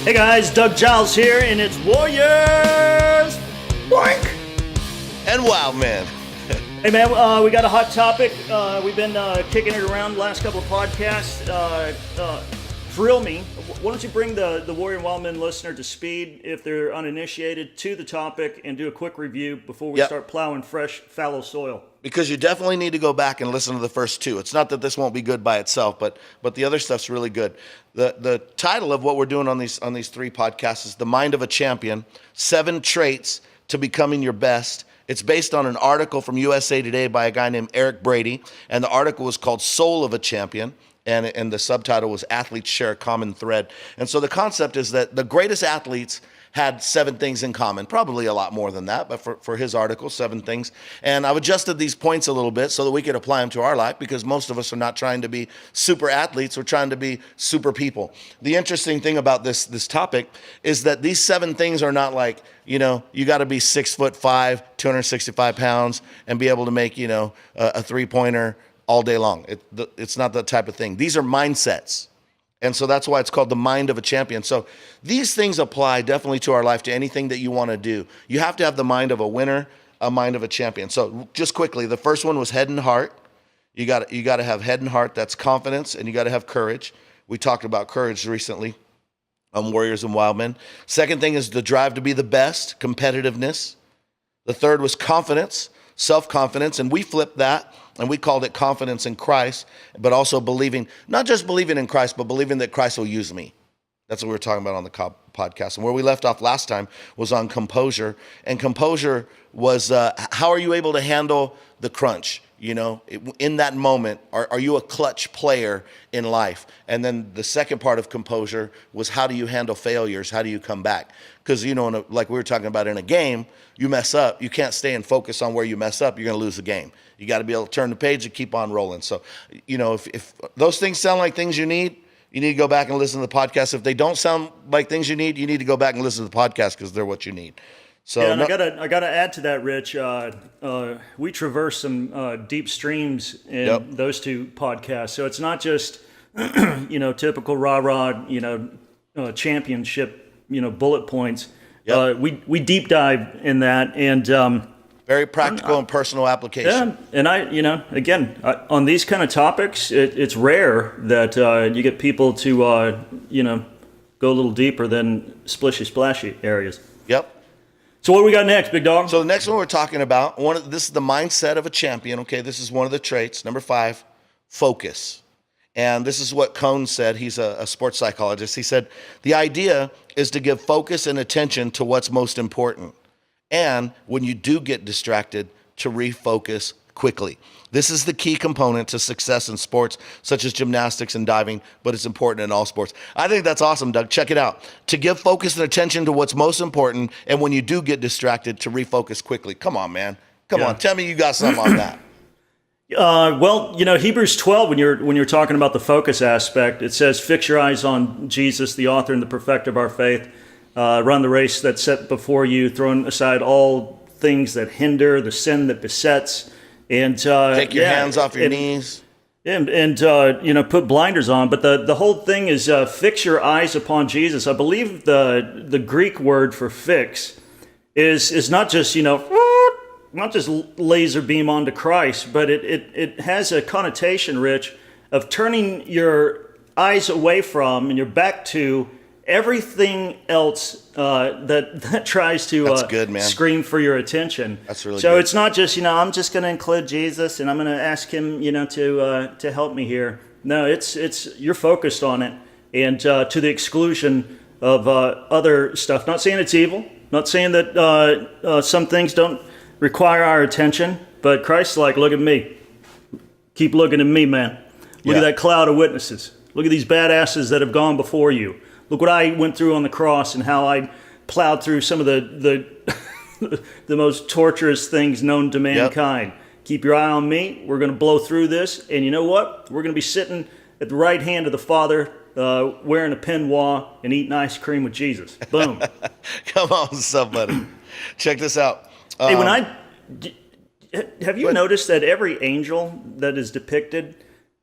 Hey guys, Doug Giles here, and it's Warriors! Boink! And Wildmen. Hey man, we got a hot topic. We've been kicking it around the last couple of podcasts. Thrill me. Why don't you bring the Warrior and Wildmen listener to speed, if they're uninitiated, to the topic and do a quick review before we start plowing fresh, fallow soil. Because you definitely need to go back and listen to the first two. It's not that this won't be good by itself, but the other stuff's really good. The title of what we're doing on these three podcasts is The Mind of a Champion, 7 Traits to Becoming Your Best. It's based on an article from USA Today by a guy named Eric Brady, and the article was called Soul of a Champion, and the subtitle was Athletes Share a Common Thread. And so the concept is that the greatest athletes had 7 things in common, probably a lot more than that, but for his article, 7 things. And I've adjusted these points a little bit so that we could apply them to our life, because most of us are not trying to be super athletes, we're trying to be super people. The interesting thing about this topic is that these 7 things are not like, you got to be 6'5", 265 pounds, and be able to make, a three-pointer all day long. It's not that type of thing. These are mindsets. And so that's why it's called the mind of a champion. So these things apply definitely to our life, to anything that you want to do. You have to have the mind of a winner, a mind of a champion. So just quickly, the first one was head and heart. You got to have head and heart. That's confidence, and you got to have courage. We talked about courage recently on Warriors and Wildmen. Second thing is the drive to be the best, competitiveness. The third was confidence, self-confidence, and we flipped that. And we called it confidence in Christ, but also believing, not just believing in Christ, but believing that Christ will use me. That's what we were talking about on the podcast. And where we left off last time was on composure. And composure was how are you able to handle the crunch? In that moment, are you a clutch player in life? And then the second part of composure was how do you handle failures? How do you come back? Because, like we were talking about in a game, you mess up, you can't stay and focus on where you mess up, you're going to lose the game. You got to be able to turn the page and keep on rolling. So, if those things sound like things you need to go back and listen to the podcast. If they don't sound like things you need to go back and listen to the podcast, because they're what you need. So, yeah, and I gotta add to that, Rich. We traverse some deep streams in those two podcasts, so it's not just typical rah-rah championship bullet points. Yep. We deep dive in that, and very practical and personal application. Yeah, and again, on these kind of topics, it's rare that you get people to go a little deeper than splashy areas. Yep. So what do we got next, big dog? So the next one we're talking about, this is the mindset of a champion. Okay, this is one of the traits. Number 5, focus. And this is what Cohn said. He's a sports psychologist. He said, the idea is to give focus and attention to what's most important. And when you do get distracted, to refocus quickly. This is the key component to success in sports, such as gymnastics and diving, but it's important in all sports. I think that's awesome, Doug. Check it out. To give focus and attention to what's most important, and when you do get distracted, to refocus quickly. Come on, man. Come on. Tell me you got something on that. Hebrews 12, when you're talking about the focus aspect, it says, fix your eyes on Jesus, the author and the perfecter of our faith. Run the race that's set before you, throwing aside all things that hinder, the sin that besets, and take your hands off your knees, and put blinders on. But the whole thing is fix your eyes upon Jesus. I believe the Greek word for fix is not just not just laser beam onto Christ, but it has a connotation, Rich, of turning your eyes away from and your back to everything else that tries to That's good, man. Scream for your attention. That's really so good. It's not just I'm just going to include Jesus and I'm going to ask him to help me here. No, it's you're focused on it, and to the exclusion of other stuff. Not saying it's evil. Not saying that some things don't require our attention. But Christ's like, look at me. Keep looking at me, man. Look at that cloud of witnesses. Look at these badasses that have gone before you. Look what I went through on the cross and how I plowed through some of the the most torturous things known to mankind. Yep. Keep your eye on me. We're going to blow through this. And you know what? We're going to be sitting at the right hand of the Father, wearing a peignoir and eating ice cream with Jesus. Boom. Come on, somebody. Check this out. Hey, have you noticed that every angel that is depicted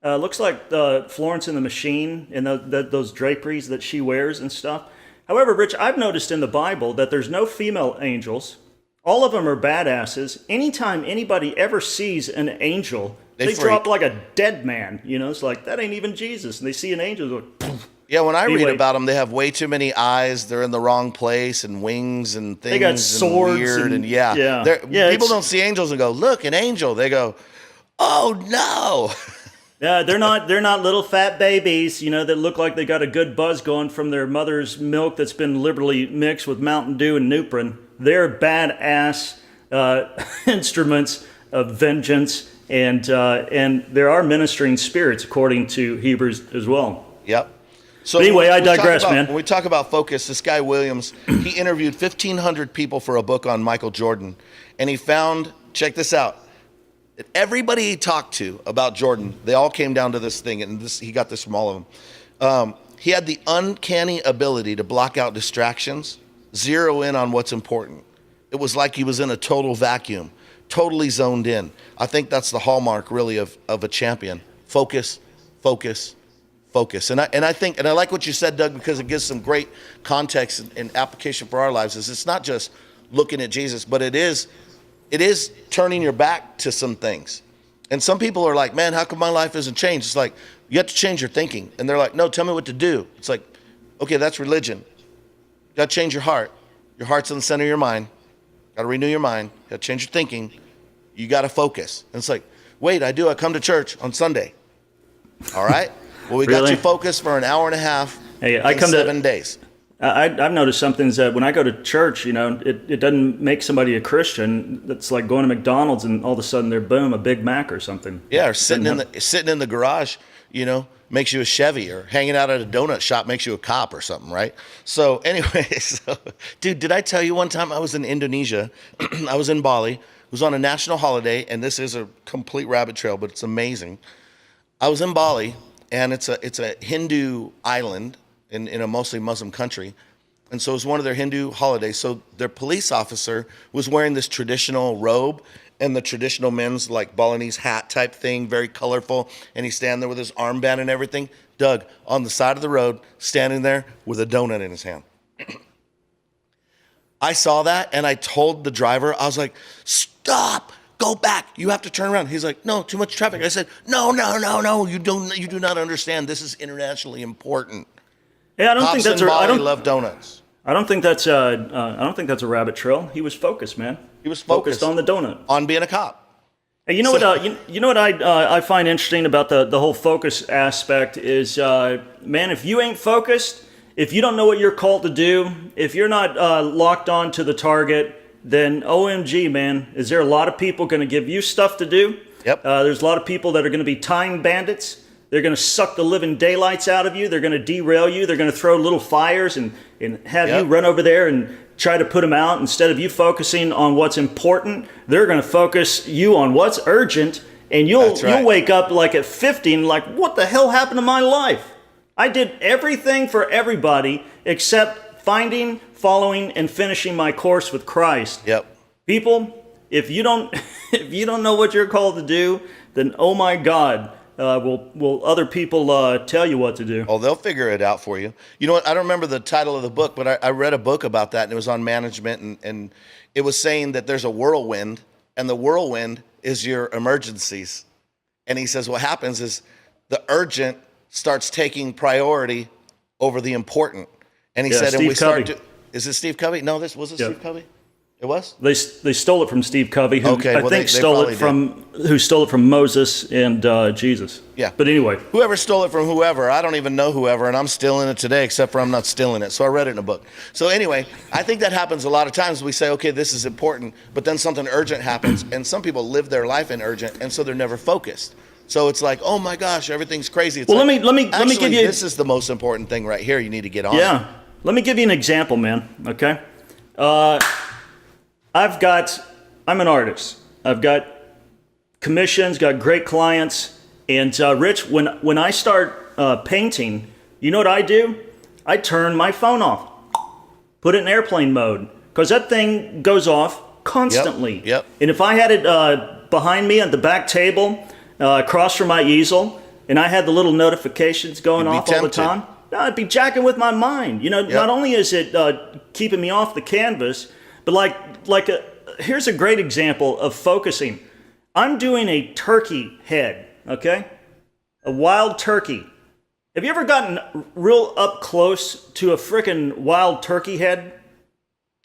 looks like Florence and the Machine and those draperies that she wears and stuff? However, Rich, I've noticed in the Bible that there's no female angels. All of them are badasses. Anytime anybody ever sees an angel, they drop like a dead man. You know, it's like, that ain't even Jesus. And they see an angel, go, poof. Yeah, when I read about them, they have way too many eyes. They're in the wrong place, and wings and things. They got swords. And weird, and people don't see angels and go, look, an angel. They go, oh, no. Yeah, they're not little fat babies, you know, that look like they got a good buzz going from their mother's milk that's been liberally mixed with Mountain Dew and Nuprin. They're badass instruments of vengeance, and there are ministering spirits according to Hebrews as well. Yep. So but anyway, I digress, man. When we talk about focus, this guy Williams, he interviewed 1,500 people for a book on Michael Jordan, and he found, check this out, that everybody he talked to about Jordan, they all came down to this thing, and he got this from all of them. He had the uncanny ability to block out distractions, zero in on what's important. It was like he was in a total vacuum, totally zoned in. I think that's the hallmark, really, of a champion. Focus, focus, focus. And I like what you said, Doug, because it gives some great context and application for our lives. Is it's not just looking at Jesus, but it is turning your back to some things. And some people are like, man, how come my life isn't changed? It's like, you have to change your thinking. And they're like, no, tell me what to do. It's like, okay, that's religion. You got to change your heart. Your heart's in the center of your mind. Got to renew your mind. Got to change your thinking. You got to focus. And it's like, wait, I come to church on Sunday. All right. Well, we got you focused for an hour and a half. Hey, I come 7 days. I've noticed something is that when I go to church, you know, it doesn't make somebody a Christian. It's like going to McDonald's and all of a sudden they're, boom, a Big Mac or something. Yeah, or sitting in the garage, you know, makes you a Chevy, or hanging out at a donut shop makes you a cop or something, right? So anyway, dude, did I tell you one time I was in Indonesia? I was in Bali. It was on a national holiday, and this is a complete rabbit trail, but it's amazing. I was in Bali, and it's a Hindu island in a mostly Muslim country. And so it was one of their Hindu holidays. So their police officer was wearing this traditional robe and the traditional men's like Balinese hat type thing, very colorful. And he's standing there with his armband and everything. Doug, on the side of the road, standing there with a donut in his hand. I saw that and I told the driver, I was like, stop, go back. You have to turn around. He's like, no, too much traffic. I said, no. You do not understand. This is internationally important. Yeah, I don't think that's I don't love donuts. I don't think that's a rabbit trail. He was focused, man. He was focused on the donut, on being a cop. Hey, you know what? You know what I find interesting about the whole focus aspect is, man, if you ain't focused, if you don't know what you're called to do, if you're not locked on to the target, then OMG, man, is there a lot of people going to give you stuff to do? Yep. There's a lot of people that are going to be time bandits. They're going to suck the living daylights out of you. They're going to derail you. They're going to throw little fires and have you run over there and try to put them out. Instead of you focusing on what's important, they're going to focus you on what's urgent. And you'll wake up like at 50 and like, what the hell happened to my life? I did everything for everybody except finding, following, and finishing my course with Christ. Yep. People, if you don't know what you're called to do, then oh my God. Will other people tell you what to do? Oh, they'll figure it out for you. You know what? I don't remember the title of the book, but I read a book about that, and it was on management, and it was saying that there's a whirlwind, and the whirlwind is your emergencies. And he says what happens is the urgent starts taking priority over the important. And he said, Steve and we Covey. start to, is it Steve Covey? No, was it Steve Covey? It was? They stole it from Steve Covey, who they stole it from Moses and Jesus. Yeah. But anyway. Whoever stole it from whoever, I don't even know whoever, and I'm stealing it today, except for I'm not stealing it. So I read it in a book. So anyway, I think that happens a lot of times. We say, okay, this is important, but then something urgent happens, and some people live their life in urgent, and so they're never focused. So it's like, oh my gosh, everything's crazy. It's well, like, let me give you. This is the most important thing right here. You need to get on. Yeah. Let me give you an example, man. Okay. I'm an artist. I've got commissions, got great clients. And Rich, when I start painting, you know what I do? I turn my phone off, put it in airplane mode, because that thing goes off constantly. Yep. And if I had it behind me at the back table, across from my easel, and I had the little notifications going off all the time, No, I'd be jacking with my mind. Not only is it keeping me off the canvas, but here's a great example of focusing. I'm doing a turkey head, okay? A wild turkey. Have you ever gotten real up close to a frickin' wild turkey head?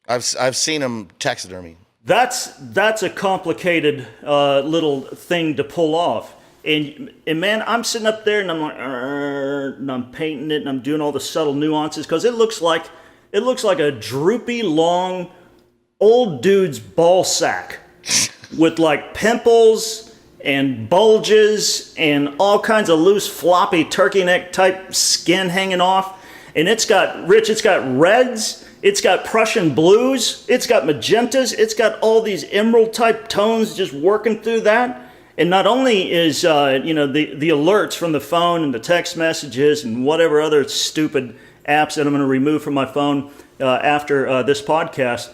I've seen them taxidermy. That's a complicated little thing to pull off. And man, I'm sitting up there and I'm like, and I'm painting it and I'm doing all the subtle nuances because it looks like a droopy, long, old dude's ball sack with like pimples and bulges and all kinds of loose, floppy turkey neck type skin hanging off. And it's got reds, it's got Prussian blues, it's got magentas, it's got all these emerald type tones just working through that. And not only is the alerts from the phone and the text messages and whatever other stupid apps that I'm going to remove from my phone after this podcast,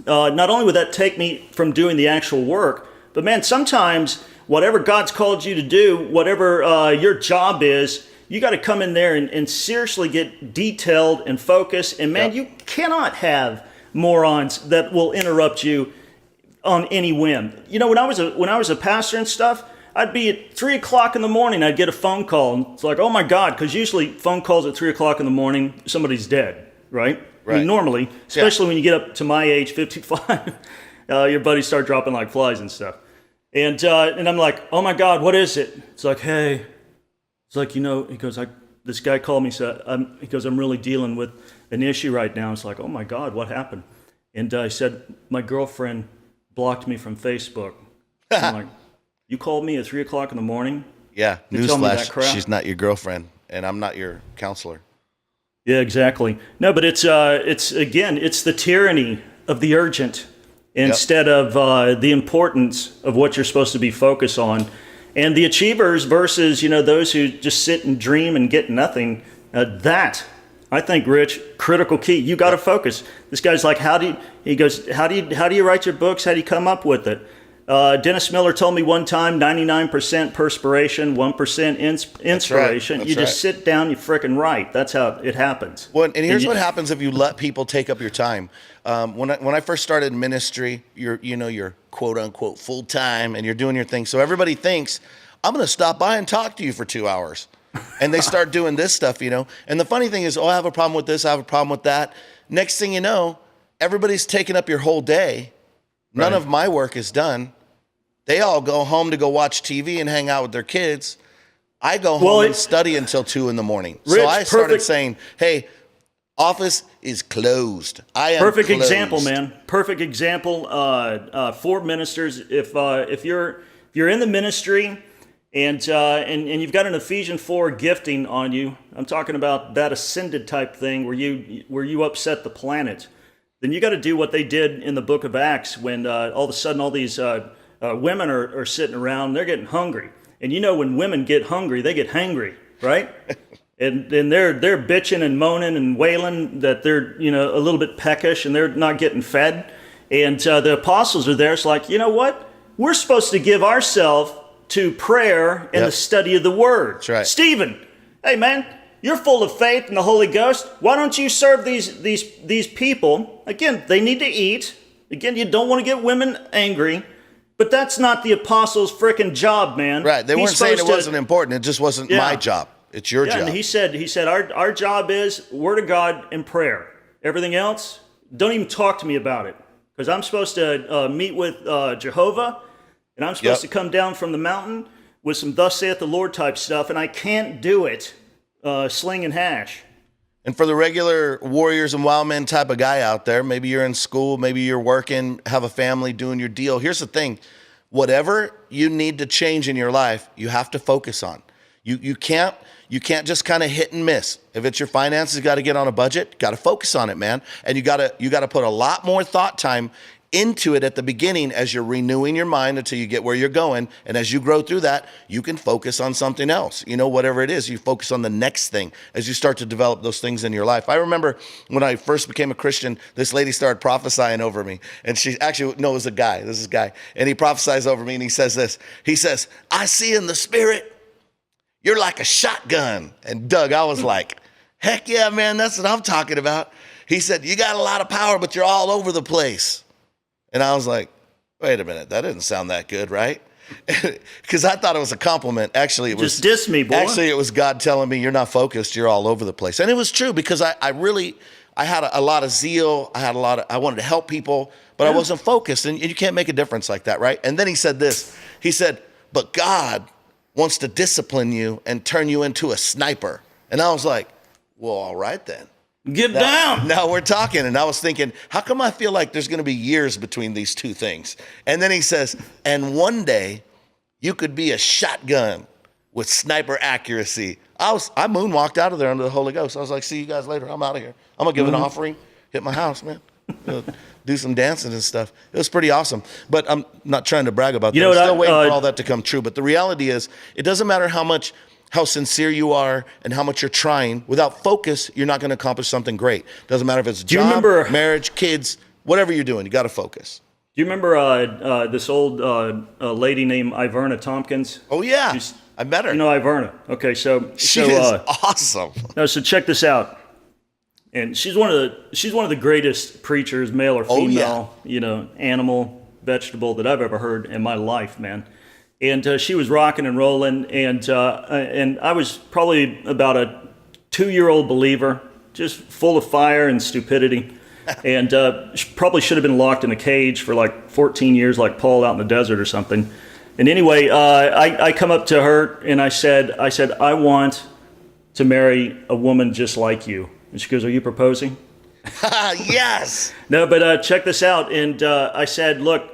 not only would that take me from doing the actual work, but man, sometimes whatever God's called you to do, whatever your job is, you got to come in there and seriously get detailed and focused. And man, you cannot have morons that will interrupt you on any whim. When I was a pastor and stuff, I'd be at 3 o'clock in the morning, I'd get a phone call, and it's like, oh my God, because usually phone calls at 3 o'clock in the morning, somebody's dead, right? I mean, normally, especially when you get up to my age, 55, your buddies start dropping like flies and stuff. And I'm like, oh my God, what is it? It's like, hey, it's like, he goes, this guy called me, he goes, I'm really dealing with an issue right now. It's like, oh my God, what happened? And I said, my girlfriend blocked me from Facebook. I'm like, you called me at 3 o'clock in the morning? Yeah, newsflash, she's not your girlfriend, and I'm not your counselor. Yeah, exactly. No, but it's the tyranny of the urgent instead of the importance of what you're supposed to be focused on. And the achievers versus, those who just sit and dream and get nothing, that, I think, Rich, critical key. You got to focus. This guy's like, how do you write your books? How do you come up with it? Dennis Miller told me one time, 99% perspiration, 1% inspiration. That's you just sit down, you frickin' write. That's how it happens. Well, and here's what happens if you let people take up your time. When I first started ministry, you're quote unquote full time and you're doing your thing. So everybody thinks I'm going to stop by and talk to you for 2 hours. And they start doing this stuff, And the funny thing is, I have a problem with this, I have a problem with that. Next thing you know, everybody's taking up your whole day. None of my work is done. They all go home to go watch TV and hang out with their kids. I go home and study until 2 a.m. Rich, so I started saying, hey, office is closed. I am perfect closed. Example, man. Perfect example for ministers. If you're in the ministry, and you've got an Ephesians 4 gifting on you. I'm talking about that ascended type thing where you upset the planet. Then you got to do what they did in the book of Acts when all of a sudden all these women are sitting around, they're getting hungry. And when women get hungry, they get hangry, right? and they're bitching and moaning and wailing that they're a little bit peckish and they're not getting fed. And the apostles are there. It's like, you know what? We're supposed to give ourselves to prayer and the study of the word. That's right. Stephen, hey man, you're full of faith in the Holy Ghost. Why don't you serve these people? Again, they need to eat. Again, you don't want to get women angry, but that's not the apostles' frickin' job, man. Right. They weren't saying it wasn't important. It just wasn't my job. It's your job. And he said our job is word of God and prayer. Everything else, don't even talk to me about it, because I'm supposed to meet with Jehovah. And I'm supposed to come down from the mountain with some thus saith the Lord type stuff, and I can't do it slinging hash. And for the regular warriors and wild men type of guy out there, maybe you're in school, maybe you're working, have a family, doing your deal. Here's the thing. Whatever you need to change in your life, you have to focus on. You can't just kind of hit and miss. If it's your finances, you got to get on a budget, got to focus on it, man. And you got to put a lot more thought time into it at the beginning as you're renewing your mind until you get where you're going. And as you grow through that, you can focus on something else. Whatever it is, you focus on the next thing as you start to develop those things in your life. I remember when I first became a Christian, this lady started prophesying over me. And she actually, no, it was a guy. This is a guy. And he prophesies over me and he says this. He says, I see in the spirit, you're like a shotgun. And Doug, I was like, Heck yeah, man, that's what I'm talking about. He said, you got a lot of power, but you're all over the place. And I was like, wait a minute, that didn't sound that good, right? Because I thought it was a compliment. Actually, it was Just diss me, boy. Actually, it was God telling me you're not focused. You're all over the place, and it was true because I had a lot of zeal. I wanted to help people, but I wasn't focused, and you can't make a difference like that, right? And then he said this. He said, "But God wants to discipline you and turn you into a sniper." And I was like, "Well, all right then." Get down. Now we're talking. And I was thinking, how come I feel like there's going to be years between these two things? And then he says, and one day you could be a shotgun with sniper accuracy. I moonwalked out of there under the Holy Ghost. I was like, see you guys later. I'm out of here. I'm going to give an offering, hit my house, man. Do some dancing and stuff. It was pretty awesome. But I'm not trying to brag about that. I'm still waiting for all that to come true. But the reality is, it doesn't matter how sincere you are and how much you're trying. Without focus, you're not going to accomplish something great. Doesn't matter if it's job, marriage, kids, whatever you're doing, you got to focus. Do you remember this old lady named Iverna Tompkins? Oh, yeah. I met her. You know Iverna. Okay, so she is awesome. No, so check this out. And she's one of the greatest preachers, male or female, animal, vegetable that I've ever heard in my life, man. And she was rocking and rolling, and I was probably about a 2-year-old believer, just full of fire and stupidity, and she probably should have been locked in a cage for like 14 years, like Paul out in the desert or something. And anyway, I come up to her and I said, I want to marry a woman just like you. And she goes, are you proposing? Yes. No, but check this out. And I said, look,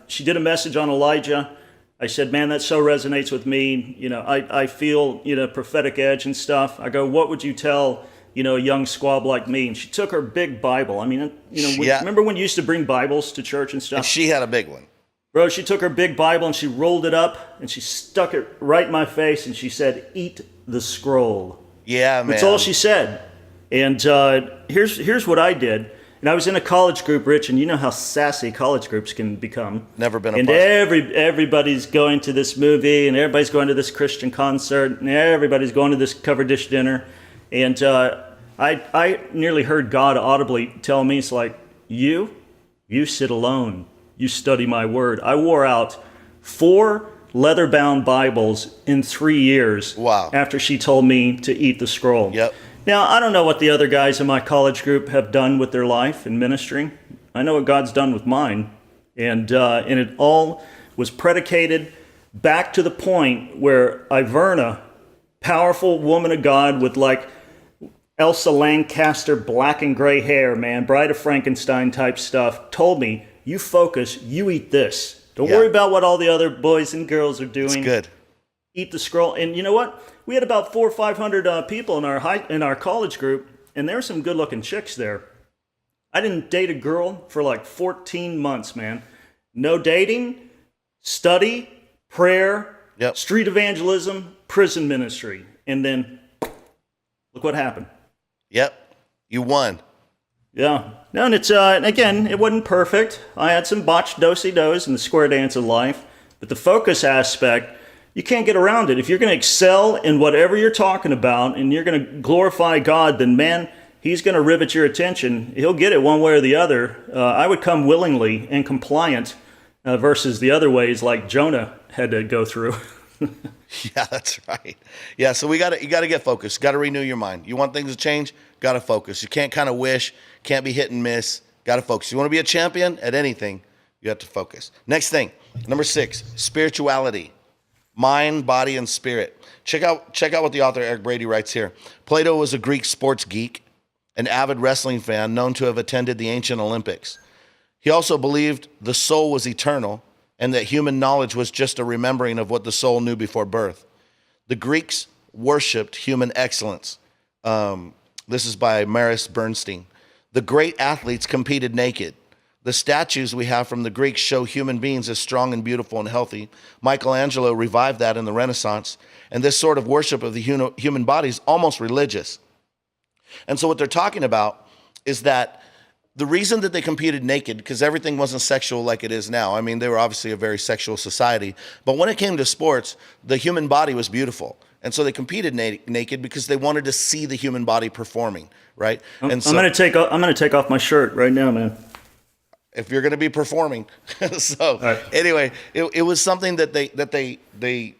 she did a message on Elijah. I said, man, that so resonates with me. I feel, prophetic edge and stuff. I go, what would you tell, a young squab like me? And she took her big Bible. I mean, remember when you used to bring Bibles to church and stuff? And she had a big one. Bro, she took her big Bible and she rolled it up and she stuck it right in my face and she said, eat the scroll. Yeah, man. That's all she said. And here's what I did. And I was in a college group, Rich, and you know how sassy college groups can become. Never been a part. And everybody's going to this movie, and everybody's going to this Christian concert, and everybody's going to this cover dish dinner. And I nearly heard God audibly tell me, it's like, you sit alone. You study my word. I wore out 4 leather-bound Bibles in 3 years. Wow. After she told me to eat the scroll. Yep. Now, I don't know what the other guys in my college group have done with their life and ministry. I know what God's done with mine. And it all was predicated back to the point where Iverna, powerful woman of God with like Elsa Lancaster black and gray hair, man, Bride of Frankenstein type stuff, told me, you focus, you eat this. Don't worry about what all the other boys and girls are doing. It's good. Eat the scroll. And you know what? We had about 400 or 500 people in our college group, and there were some good-looking chicks there. I didn't date a girl for like 14 months, man. No dating, study, prayer, street evangelism, prison ministry. And then, look what happened. Yep. You won. Yeah. No, and it's, again, it wasn't perfect. I had some botched do-si-dos in the square dance of life. But the focus aspect, you can't get around it. If you're going to excel in whatever you're talking about and you're going to glorify God, then, man, he's going to rivet your attention. He'll get it one way or the other. I would come willingly and compliant versus the other ways like Jonah had to go through. Yeah, that's right. Yeah, so you got to get focused. Got to renew your mind. You want things to change? Got to focus. You can't kind of wish. Can't be hit and miss. Got to focus. You want to be a champion at anything, you have to focus. Next thing, number 6, spirituality. Mind, body, and spirit. Check out what the author Eric Brady writes here. Plato was a Greek sports geek, an avid wrestling fan known to have attended the ancient Olympics. He also believed the soul was eternal and that human knowledge was just a remembering of what the soul knew before birth. The Greeks worshipped human excellence. This is by Maris Bernstein. The great athletes competed naked. The statues we have from the Greeks show human beings as strong and beautiful and healthy. Michelangelo revived that in the Renaissance. And this sort of worship of the human body is almost religious. And so what they're talking about is that the reason that they competed naked, because everything wasn't sexual like it is now. I mean, they were obviously a very sexual society. But when it came to sports, the human body was beautiful. And so they competed naked because they wanted to see the human body performing, right? And so, I'm gonna take off my shirt right now, man. if you're going to be performing. So right. anyway, it was something that they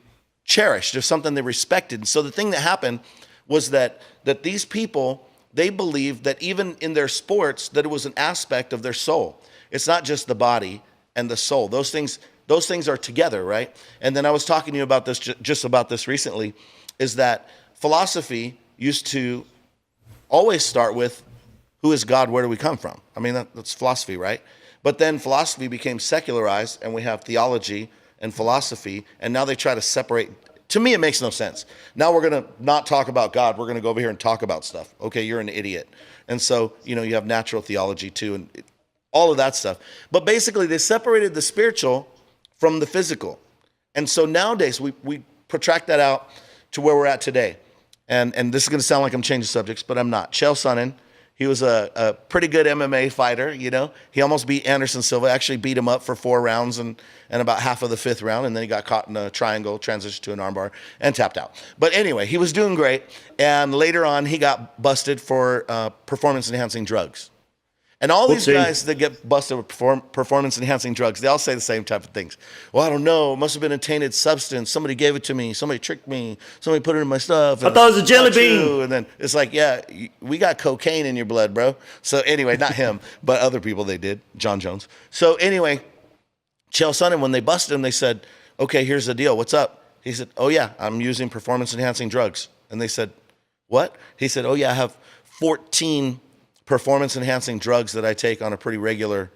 cherished. It was something they respected. So the thing that happened was that these people, they believed that even in their sports, that it was an aspect of their soul. It's not just the body and the soul. Those things are together, right? And then I was talking to you about this, just about this recently, is that philosophy used to always start with, who is God? Where do we come from? I mean, that's philosophy, right? But then philosophy became secularized, and we have theology and philosophy, and now they try to separate. To me, it makes no sense. Now we're going to not talk about God. We're going to go over here and talk about stuff. Okay, you're an idiot. And so, you have natural theology too, and all of that stuff. But basically, they separated the spiritual from the physical. And so nowadays, we protract that out to where we're at today. And this is going to sound like I'm changing subjects, but I'm not. Chael Sonnen, he was a pretty good MMA fighter, He almost beat Anderson Silva, actually beat him up for 4 rounds and about half of the 5th round, and then he got caught in a triangle, transitioned to an armbar, and tapped out. But anyway, he was doing great, and later on, he got busted for performance-enhancing drugs. And all these guys that get busted with performance-enhancing drugs, they all say the same type of things. Well, I don't know. It must have been a tainted substance. Somebody gave it to me. Somebody tricked me. Somebody put it in my stuff. I thought it was a jelly bean. And then it's like, yeah, we got cocaine in your blood, bro. So anyway, not him, but other people they did. John Jones. So anyway, Chael Sonnen, when they busted him, they said, okay, here's the deal. What's up? He said, oh, yeah, I'm using performance-enhancing drugs. And they said, what? He said, oh, yeah, I have 14 performance-enhancing drugs that I take on a pretty regular.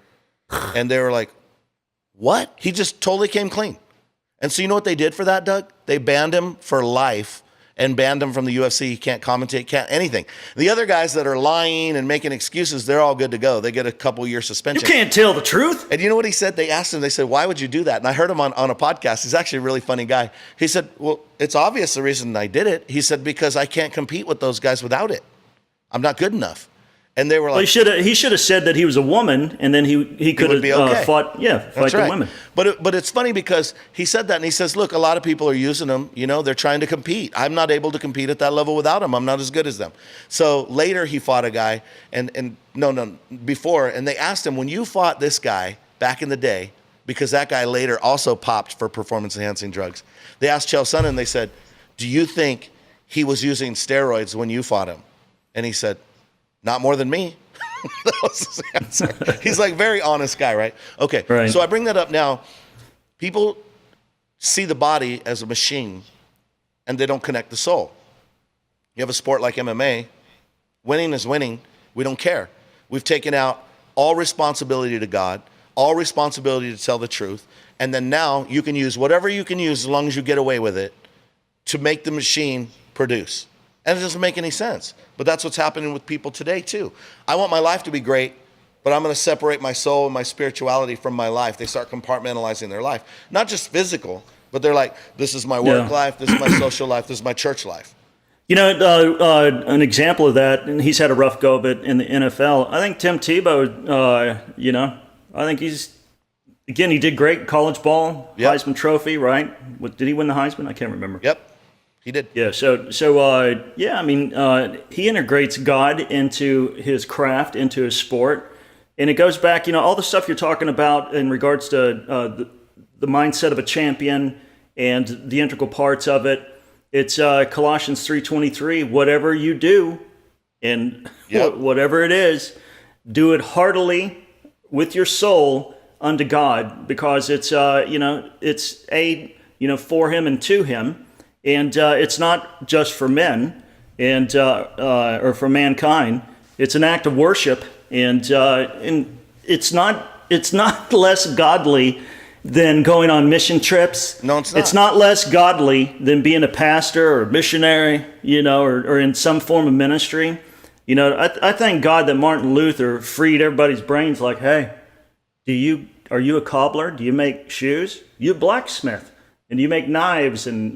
And they were like, what? He just totally came clean. And so you know what they did for that, Doug? They banned him for life and banned him from the UFC. He can't commentate, can't anything. The other guys that are lying and making excuses, they're all good to go. They get a couple-year suspension. You can't tell the truth. And you know what he said? They asked him, they said, why would you do that? And I heard him on a podcast. He's actually a really funny guy. He said, well, it's obvious the reason I did it. He said, because I can't compete with those guys without it. I'm not good enough. And they were like, well, he should have said that he was a woman, and then he could have okay. fight the women. But it's funny because he said that, and he says, look, a lot of people are using them. They're trying to compete. I'm not able to compete at that level without them. I'm not as good as them. So later he fought a guy, before, and they asked him, when you fought this guy back in the day, because that guy later also popped for performance-enhancing drugs, they asked Chael Sonnen, and they said, do you think he was using steroids when you fought him? And he said, not more than me. That was his answer. He's like very honest guy, right? Okay, right. So I bring that up now. People see the body as a machine, and they don't connect the soul. You have a sport like MMA. Winning is winning. We don't care. We've taken out all responsibility to God, all responsibility to tell the truth, and then now you can use whatever you can use as long as you get away with it to make the machine produce. And it doesn't make any sense. But that's what's happening with people today, too. I want my life to be great, but I'm going to separate my soul and my spirituality from my life. They start compartmentalizing their life. Not just physical, but they're like, this is my work life, this is my social life, this is my church life. An example of that, and he's had a rough go of it in the NFL. I think Tim Tebow, I think he did great college ball, Heisman Trophy, right? Did he win the Heisman? I can't remember. Yep. He did. Yeah. He integrates God into his craft, into his sport, and it goes back. All the stuff you're talking about in regards to the mindset of a champion and the integral parts of it. It's Colossians 3:23. Whatever you do, and whatever it is, do it heartily with your soul unto God, because it's for Him and to Him. And it's not just for men or for mankind. It's an act of worship, and it's not less godly than going on mission trips. No, it's not. It's not less godly than being a pastor or missionary, or in some form of ministry. I thank God that Martin Luther freed everybody's brains. Like, hey, are you a cobbler? Do you make shoes? You a blacksmith? And you make knives and,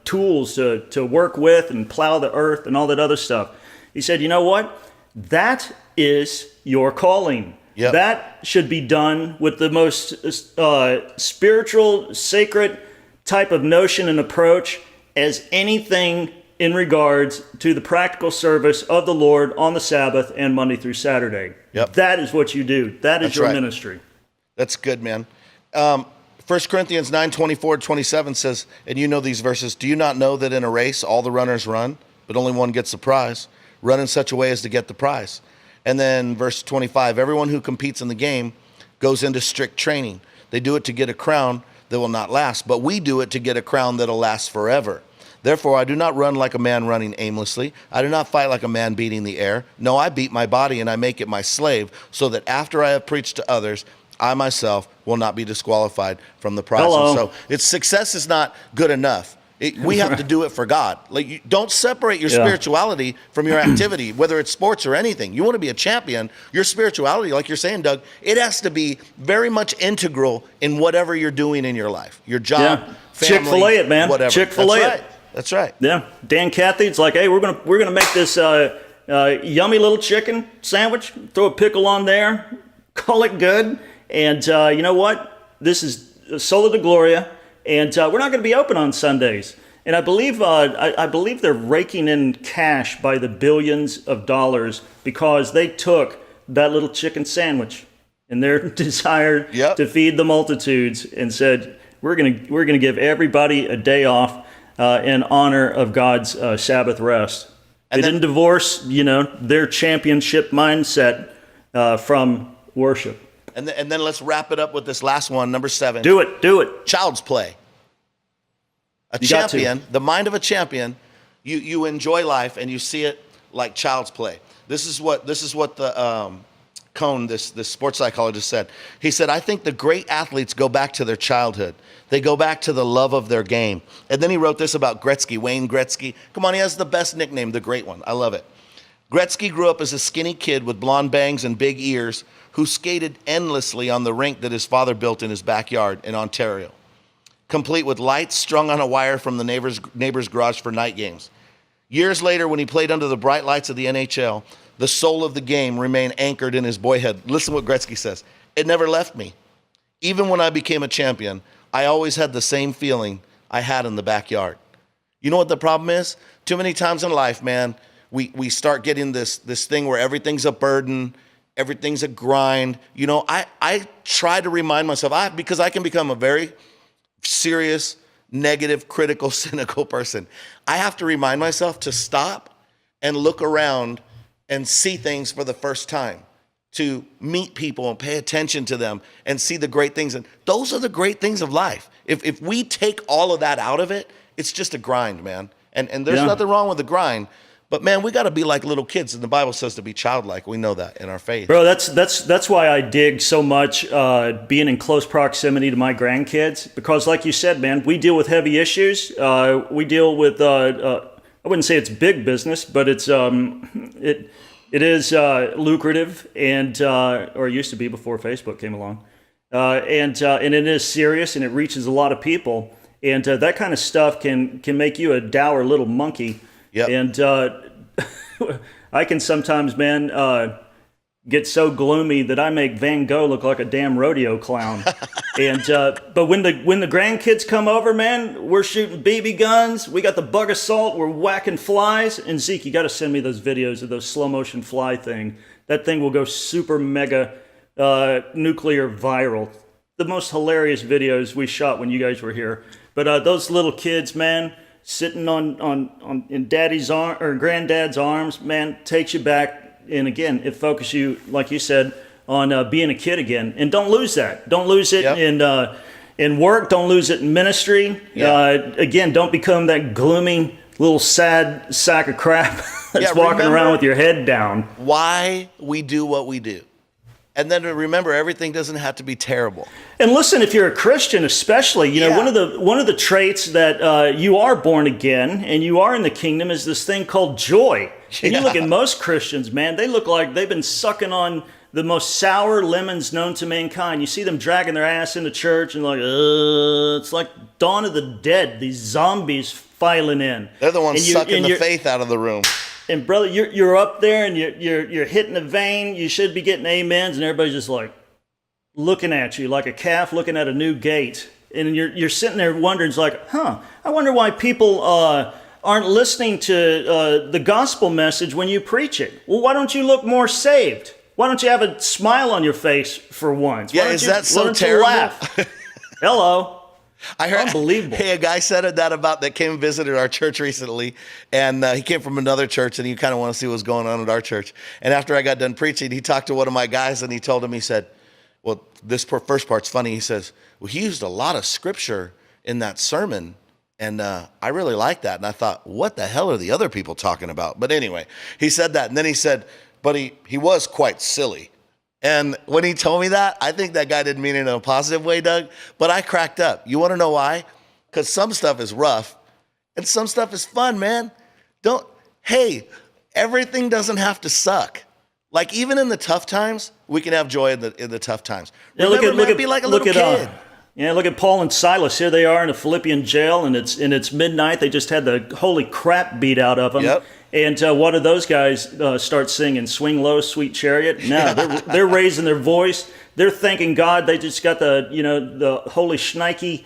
tools to work with and plow the earth and all that other stuff. He said, you know what? That is your calling. Yep. That should be done with the most spiritual, sacred type of notion and approach as anything in regards to the practical service of the Lord on the Sabbath and Monday through Saturday. Yep. That is what you do. That is That's your right. ministry. That's good, man. 1 Corinthians 9:24-27 says, and you know these verses, do you not know that in a race all the runners run, but only one gets the prize? Run in such a way as to get the prize. And then verse 25, everyone who competes in the game goes into strict training. They do it to get a crown that will not last, but we do it to get a crown that'll last forever. Therefore, I do not run like a man running aimlessly. I do not fight like a man beating the air. No, I beat my body and I make it my slave, so that after I have preached to others, I myself will not be disqualified from the prize. Hello. And so its success is not good enough. We have to do it for God. Like, don't separate your spirituality from your activity, whether it's sports or anything. You want to be a champion, your spirituality, like you're saying, Doug, it has to be very much integral in whatever you're doing in your life. Your job, family, Chick-fil-A it, man. whatever. Chick-fil-A That's it. right. That's right. Yeah. Dan Cathy, it's like, hey, we're gonna make this yummy little chicken sandwich, throw a pickle on there, call it good. And you know what? This is Sola de Gloria. And we're not going to be open on Sundays. And I believe I believe they're raking in cash by the billions of dollars because they took that little chicken sandwich and their desire to feed the multitudes and said, we're gonna give everybody a day off in honor of God's Sabbath rest. They didn't divorce, their championship mindset from worship. And then let's wrap it up with this last one, number 7. Do it. Child's play. A champion, the mind of a champion, you enjoy life and you see it like child's play. This is what the Cohn, this sports psychologist, said. He said, I think the great athletes go back to their childhood. They go back to the love of their game. And then he wrote this about Gretzky, Wayne Gretzky. Come on, he has the best nickname, the great one. I love it. Gretzky grew up as a skinny kid with blonde bangs and big ears who skated endlessly on the rink that his father built in his backyard in Ontario, complete with lights strung on a wire from the neighbor's garage for night games. Years later, when he played under the bright lights of the NHL, the soul of the game remained anchored in his boyhood. Listen what Gretzky says. It never left me. Even when I became a champion, I always had the same feeling I had in the backyard. You know what the problem is? Too many times in life, man, we start getting this thing where everything's a burden, everything's a grind. I try to remind myself, because I can become a very serious, negative, critical, cynical person. I have to remind myself to stop and look around and see things for the first time, to meet people and pay attention to them and see the great things. And those are the great things of life. If we take all of that out of it, it's just a grind, man. And there's nothing wrong with the grind. But man, we got to be like little kids, and the Bible says to be childlike. We know that in our faith. Bro, that's why I dig so much being in close proximity to my grandkids, because, like you said, man, we deal with heavy issues. We deal with I wouldn't say it's big business, but it's it is lucrative, and or it used to be before Facebook came along, and it is serious, and it reaches a lot of people, and that kind of stuff can make you a dour little monkey. Yep. And I can sometimes, man, get so gloomy that I make Van Gogh look like a damn rodeo clown. And but when the grandkids come over, man, we're shooting BB guns. We got the bug assault. We're whacking flies. And Zeke, you got to send me those videos of those slow motion fly thing. That thing will go super mega nuclear viral. The most hilarious videos we shot when you guys were here. But those little kids, man, sitting on in daddy's arm or granddad's arms, man, takes you back. And again, it focuses you, like you said, on being a kid again. And don't lose that. Don't lose it in work. Don't lose it in ministry. Again, don't become that gloomy little sad sack of crap that's walking around with your head down. Why we do what we do. And then remember, everything doesn't have to be terrible. And listen, if you're a Christian, especially, one of the traits that you are born again and you are in the kingdom is this thing called joy. And you look at most Christians, man, they look like they've been sucking on the most sour lemons known to mankind. You see them dragging their ass into church and it's like Dawn of the Dead. These zombies filing in. They're the ones sucking the faith out of the room. And brother, you're up there and you're hitting the vein. You should be getting amens, and everybody's just like looking at you like a calf looking at a new gate. And you're sitting there wondering, it's like, I wonder why people aren't listening to the gospel message when you preach it. Well, why don't you look more saved? Why don't you have a smile on your face for once? Yeah, is that so terrible? Laugh? Hello. I heard, unbelievable. Hey, a guy said that came and visited our church recently, and he came from another church, and he kind of wanted to see what was going on at our church. And after I got done preaching, he talked to one of my guys, and he told him, he said, well, this first part's funny. He says, well, he used a lot of scripture in that sermon, and I really like that. And I thought, what the hell are the other people talking about? But anyway, he said that, and then he said, but he was quite silly. And when he told me that, I think that guy didn't mean it in a positive way, Doug, but I cracked up. You want to know why? Because some stuff is rough and some stuff is fun, man. Everything doesn't have to suck. Like even in the tough times, we can have joy in the tough times. Yeah, Be like a little kid. Look at Paul and Silas. Here they are in a Philippian jail, and it's midnight. They just had the holy crap beat out of them. Yep. And what do those guys start singing? Swing Low, Sweet Chariot? No, they're raising their voice. They're thanking God. They just got the holy shnikey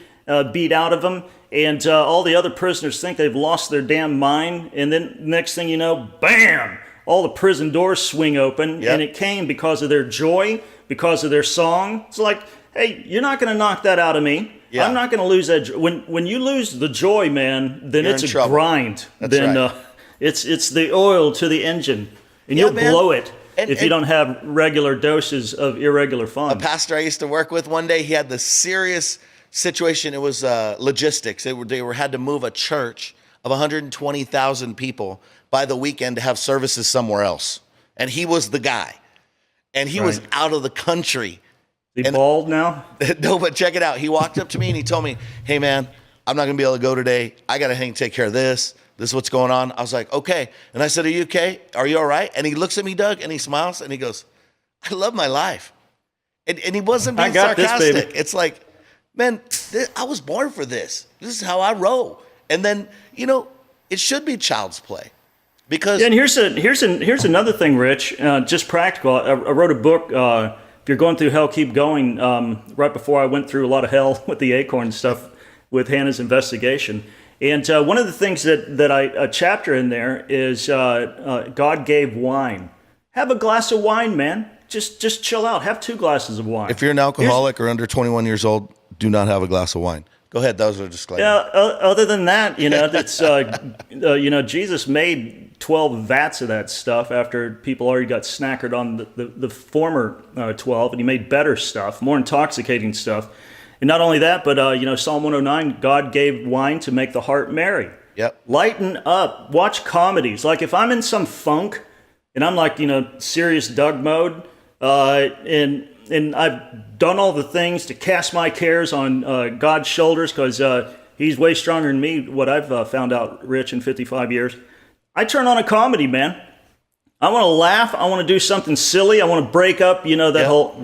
beat out of them. And all the other prisoners think they've lost their damn mind. And then next thing you know, bam! All the prison doors swing open. Yep. And it came because of their joy, because of their song. It's like, hey, you're not going to knock that out of me. Yeah. I'm not going to lose that. When you lose the joy, man, then you're it's in a trouble. grind. That's right. It's the oil to the engine, and you'll blow it if you don't have regular doses of irregular fun. A pastor I used to work with one day, he had this serious situation. It was logistics. They had to move a church of 120,000 people by the weekend to have services somewhere else, and he was the guy, and he was out of the country. Is he bald now? No, but check it out. He walked up to me and he told me, "Hey, man, I'm not going to be able to go today. I got to take care of this. This is what's going on." I was like, okay. And I said, are you okay? Are you all right? And he looks at me, Doug, and he smiles, and he goes, I love my life. And he wasn't being sarcastic. This, it's like, man, I was born for this. This is how I roll. And then, it should be child's play. Because and here's another thing, Rich, just practical. I wrote a book, If You're Going Through Hell, Keep Going, right before I went through a lot of hell with the acorn stuff with Hannah's investigation. And one of the things that a chapter in there is God gave wine. Have a glass of wine, man. Just chill out. Have 2 glasses of wine. If you're an alcoholic or under 21 years old, do not have a glass of wine. Go ahead. Those are disclaimers. Yeah. Other than that, it's Jesus made 12 vats of that stuff after people already got snackered on the former 12, and he made better stuff, more intoxicating stuff. And not only that, but Psalm 109, God gave wine to make the heart merry. Yep. Lighten up. Watch comedies. Like if I'm in some funk and I'm like, serious Doug mode, and I've done all the things to cast my cares on God's shoulders because he's way stronger than me, what I've found out, Rich, in 55 years. I turn on a comedy, man. I want to laugh. I want to do something silly. I want to break up, that whole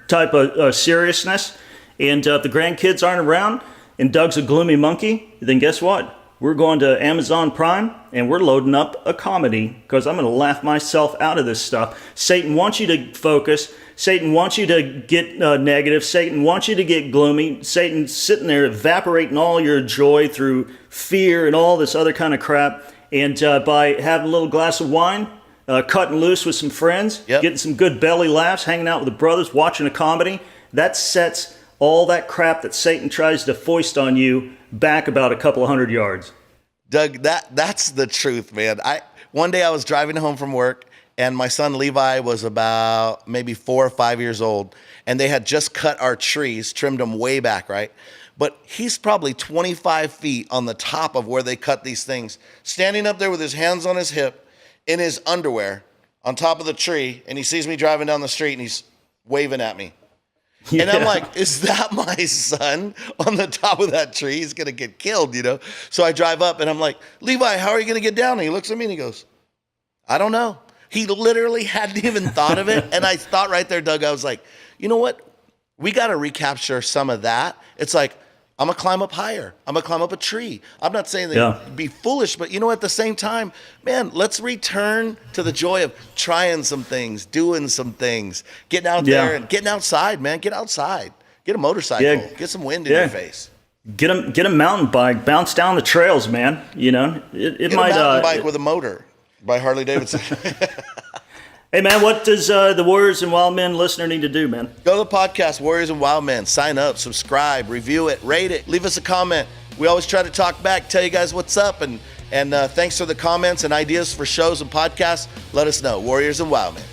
type of seriousness. And if the grandkids aren't around and Doug's a gloomy monkey, then guess what? We're going to Amazon Prime and we're loading up a comedy because I'm going to laugh myself out of this stuff. Satan wants you to focus. Satan wants you to get negative. Satan wants you to get gloomy. Satan's sitting there evaporating all your joy through fear and all this other kind of crap. And by having a little glass of wine, cutting loose with some friends, getting some good belly laughs, hanging out with the brothers, watching a comedy, that sets all that crap that Satan tries to foist on you back about a couple of 100 yards. Doug, that's the truth, man. One day I was driving home from work, and my son Levi was about maybe 4 or 5 years old, and they had just cut our trees, trimmed them way back, right? But he's probably 25 feet on the top of where they cut these things, standing up there with his hands on his hip, in his underwear, on top of the tree, and he sees me driving down the street, and he's waving at me. Yeah. And I'm like, is that my son on the top of that tree? He's going to get killed, So I drive up and I'm like, Levi, how are you going to get down? And he looks at me and he goes, I don't know. He literally hadn't even thought of it. And I thought right there, Doug, I was like, you know what? We got to recapture some of that. It's like, I'm going to climb up higher. I'm going to climb up a tree. I'm not saying that be foolish, but at the same time, man, let's return to the joy of trying some things, doing some things, getting out there and getting outside, man. Get outside. Get a motorcycle. Get some wind in your face. Get a mountain bike. Bounce down the trails, man. It might. A mountain bike with a motor by Harley Davidson. Hey, man, what does the Warriors and Wildmen listener need to do, man? Go to the podcast, Warriors and Wildmen. Sign up, subscribe, review it, rate it, leave us a comment. We always try to talk back, tell you guys what's up, and thanks for the comments and ideas for shows and podcasts. Let us know. Warriors and Wildmen.